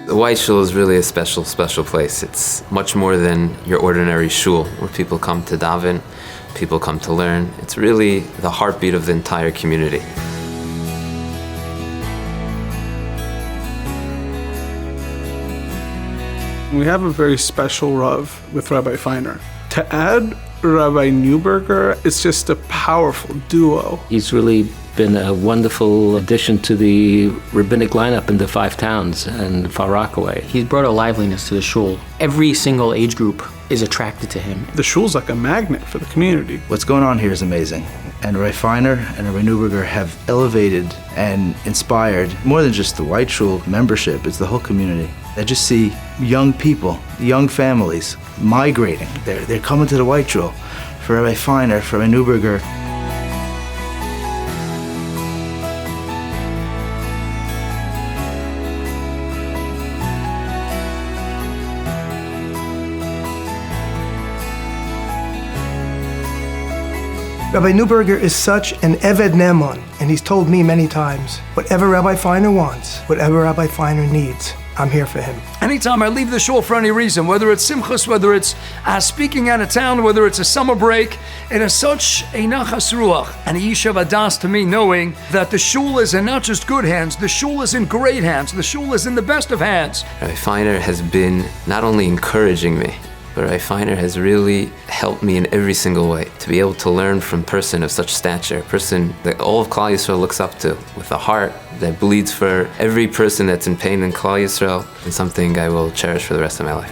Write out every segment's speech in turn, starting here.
The White Shul is really a special place. It's much more than your ordinary shul, where people come to daven, people come to learn. It's really the heartbeat of the entire community. We have a very special Rav with Rabbi Feiner. To add Rabbi Neuberger, it's just a powerful duo. He's really been a wonderful addition to the rabbinic lineup in the 5 towns and Far Rockaway. He's brought a liveliness to the shul. Every single age group is attracted to him. The shul's like a magnet for the community. What's going on here is amazing. And Rabbi Feiner and Rabbi Neuberger have elevated and inspired more than just the White Shul membership, it's the whole community. I just see young people, young families migrating. They're coming to the White Shul for Rabbi Feiner, for Rabbi Neuberger. Rabbi Neuberger is such an Eved Ne'eman, and he's told me many times, whatever Rabbi Feiner wants, whatever Rabbi Feiner needs, I'm here for him. Anytime I leave the shul for any reason, whether it's simchas, whether it's speaking out of town, whether it's a summer break, it is such a nachas ruach and a yishav adas to me, knowing that the shul is in not just good hands, the shul is in great hands, the shul is in the best of hands. Rabbi Feiner has been not only encouraging me, but Rabbi Feiner has really helped me in every single way to be able to learn from a person of such stature, a person that all of Klal Yisrael looks up to, with a heart that bleeds for every person that's in pain in Klal Yisrael, and something I will cherish for the rest of my life.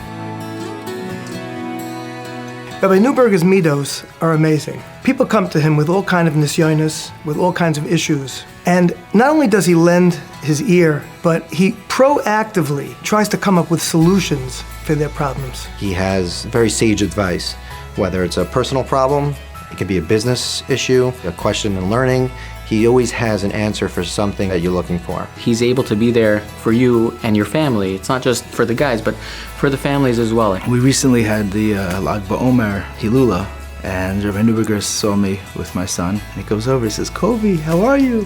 Rabbi Neuberger's midos are amazing. People come to him with all kinds of nisyonos, with all kinds of issues. And not only does he lend his ear, but he proactively tries to come up with solutions for their problems. He has very sage advice, whether it's a personal problem, it could be a business issue, a question in learning. He always has an answer for something that you're looking for. He's able to be there for you and your family. It's not just for the guys, but for the families as well. We recently had the Lag BaOmer Hilula, and Rabbi Neuberger saw me with my son, and he goes over, he says, "Kovi, how are you?"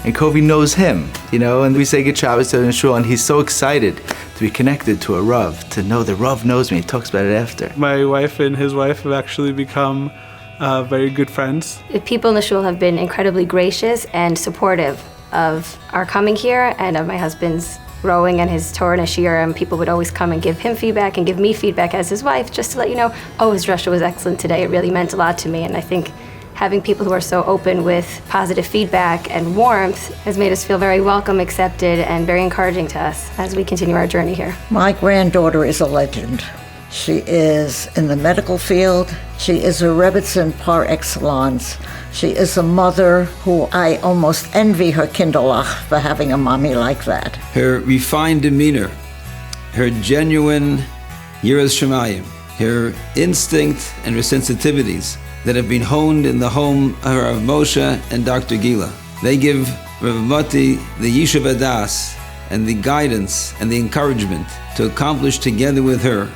And Kovi knows him, and we say good Shabbos to him in shul, and he's so excited to be connected to a Rav, to know the Rav knows me. He talks about it after. My wife and his wife have actually become very good friends. The people in the shul have been incredibly gracious and supportive of our coming here and of my husband's rowing and his Torah and Ashira, and people would always come and give him feedback and give me feedback as his wife, just to let you know, oh, his drasha was excellent today. It really meant a lot to me, and I think having people who are so open with positive feedback and warmth has made us feel very welcome, accepted, and very encouraging to us as we continue our journey here. My granddaughter is a legend. She is in the medical field. She is a Rebbitzin par excellence. She is a mother who I almost envy her kinderlach for having a mommy like that. Her refined demeanor, her genuine yiras shamayim, her instinct and her sensitivities that have been honed in the home of Rav Moshe and Dr. Gila. They give Rav Moti the yishuv adas and the guidance and the encouragement to accomplish together with her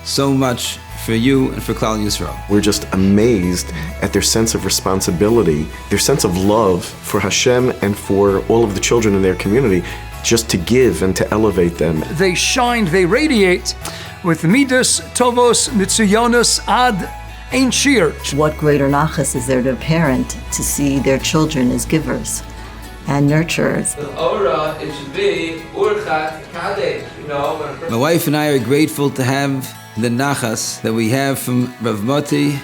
so much for you and for Klal Yisrael. We're just amazed at their sense of responsibility, their sense of love for Hashem and for all of the children in their community, just to give and to elevate them. They shine, they radiate with midas, tovos, mitzuyonos, ad ein shir. What greater nachas is there to a parent to see their children as givers and nurturers? It should be urchat kadeh, My wife and I are grateful to have the nachas that we have from Rav Moti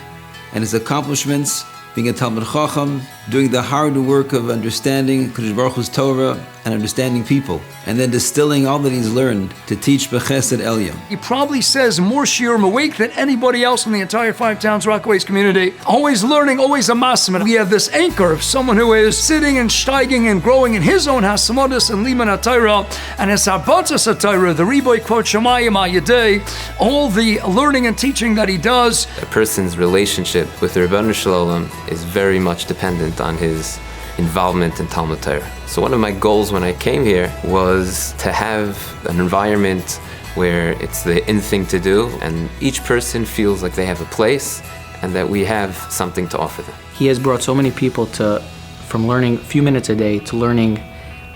and his accomplishments, being a Talmid Chacham, doing the hard work of understanding Kadosh Baruch Hu's Torah and understanding people, and then distilling all that he's learned to teach B'chesed Elyon. He probably says more shiurim awake than anybody else in the entire 5 towns Rockaways community. Always learning, always a masim. We have this anchor of someone who is sitting and steiging and growing in his own hasamodas and liman atayra, and his abatas atayra, the riboy quote shemayim ayadei, all the learning and teaching that he does. A person's relationship with the Rebbeinu Shalom is very much dependent on his involvement in Talmud Torah. So one of my goals when I came here was to have an environment where it's the in thing to do, and each person feels like they have a place and that we have something to offer them. He has brought so many people from learning a few minutes a day to learning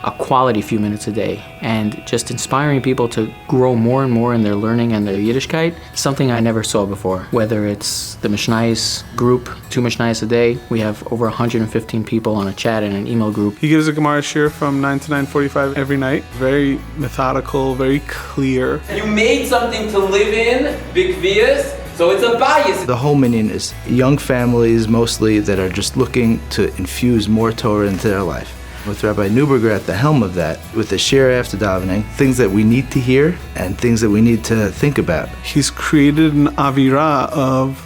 a quality few minutes a day, and just inspiring people to grow more and more in their learning and their Yiddishkeit, something I never saw before. Whether it's the Mishnayos group, 2 Mishnayos a day, we have over 115 people on a chat and an email group. He gives a Gemara Shir from 9 to 9:45 every night. Very methodical, very clear. You made something to live in, big vias, so it's a bias. The whole minyan is young families mostly that are just looking to infuse more Torah into their life. With Rabbi Neuberger at the helm of that, with the shir after davening, things that we need to hear and things that we need to think about. He's created an avira of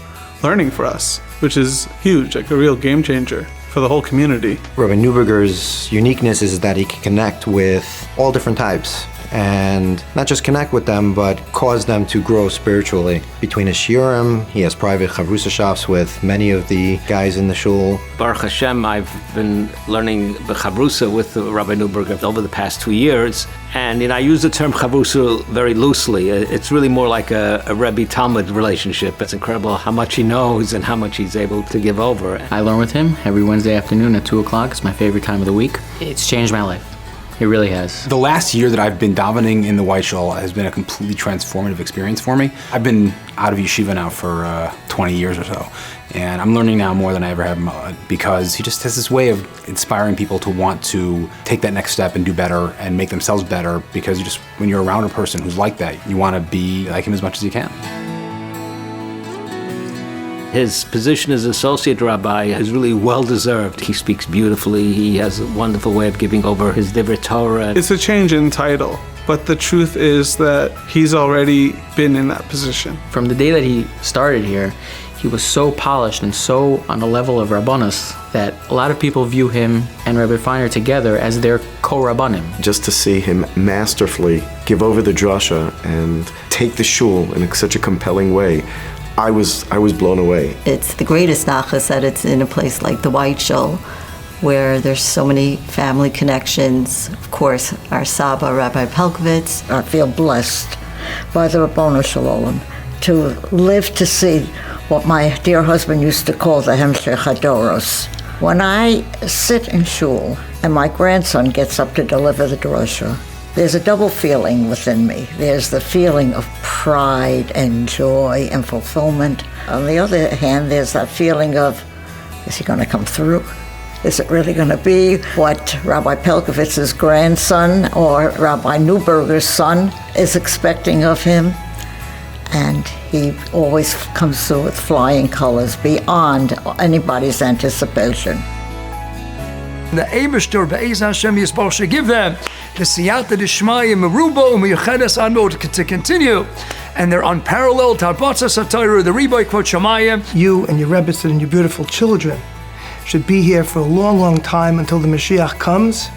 learning for us, which is huge, like a real game changer for the whole community. Rabbi Neuberger's uniqueness is that he can connect with all different types, and not just connect with them, but cause them to grow spiritually. Between his shiurim, he has private chavrusa shops with many of the guys in the shul. Baruch Hashem, I've been learning the chavrusa with Rabbi Neuberger over the past 2 years, and I use the term chavrusa very loosely. It's really more like a Rebbe-Talmud relationship. It's incredible how much he knows and how much he's able to give over. I learn with him every Wednesday afternoon at 2 o'clock. It's my favorite time of the week. It's changed my life. It really has. The last year that I've been davening in the White Shul has been a completely transformative experience for me. I've been out of yeshiva now for 20 years or so, and I'm learning now more than I ever have because he just has this way of inspiring people to want to take that next step and do better and make themselves better, because when you're around a person who's like that, you want to be like him as much as you can. His position as associate rabbi is really well-deserved. He speaks beautifully. He has a wonderful way of giving over his divrei Torah. It's a change in title, but the truth is that he's already been in that position. From the day that he started here, he was so polished and so on the level of Rabbanus that a lot of people view him and Rabbi Feiner together as their co-Rabbanim. Just to see him masterfully give over the drasha and take the shul in such a compelling way, I was blown away. It's the greatest nachas that it's in a place like the White Shul, where there's so many family connections. Of course, our Saba, Rabbi Pelkovitz. I feel blessed by the Rabbanu Shalom to live to see what my dear husband used to call the Hemshech Hadoros. When I sit in shul and my grandson gets up to deliver the drasha, there's a double feeling within me. There's the feeling of pride and joy and fulfillment. On the other hand, there's that feeling of, is he going to come through? Is it really going to be what Rabbi Pelkovitz's grandson or Rabbi Neuberger's son is expecting of him? And he always comes through with flying colors beyond anybody's anticipation. The Eibishter Be'ez Hashem Yisbar should give them the Siyata D'Shmaya Meruba U'Meyechedes Anod to continue, and their unparalleled Tarbatza Satira, the Riboy Kvot Shamayim. You and your Rebbetzin and your beautiful children should be here for a long, long time until the Mashiach comes.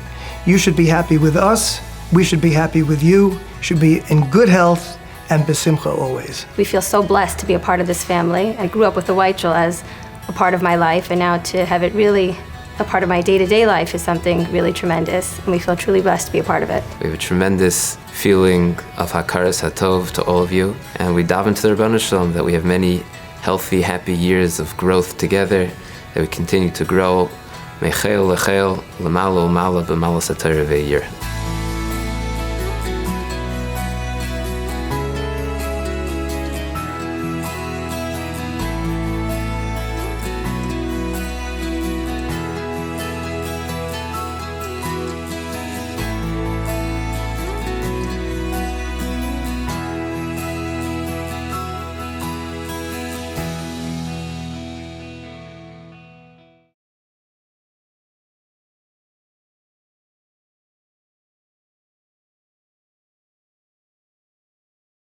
You should be happy with us. We should be happy with you. Should be in good health and besimcha always. We feel so blessed to be a part of this family. I grew up with the White Shul as a part of my life, and now to have it really a part of my day-to-day life is something really tremendous, and we feel truly blessed to be a part of it. We have a tremendous feeling of hakaras hatov to all of you, and we daven to the Rabbanu Shalom that we have many healthy, happy years of growth together, that we continue to grow. Mechel lecheil, lamalo mala b'mala satara ve'yir.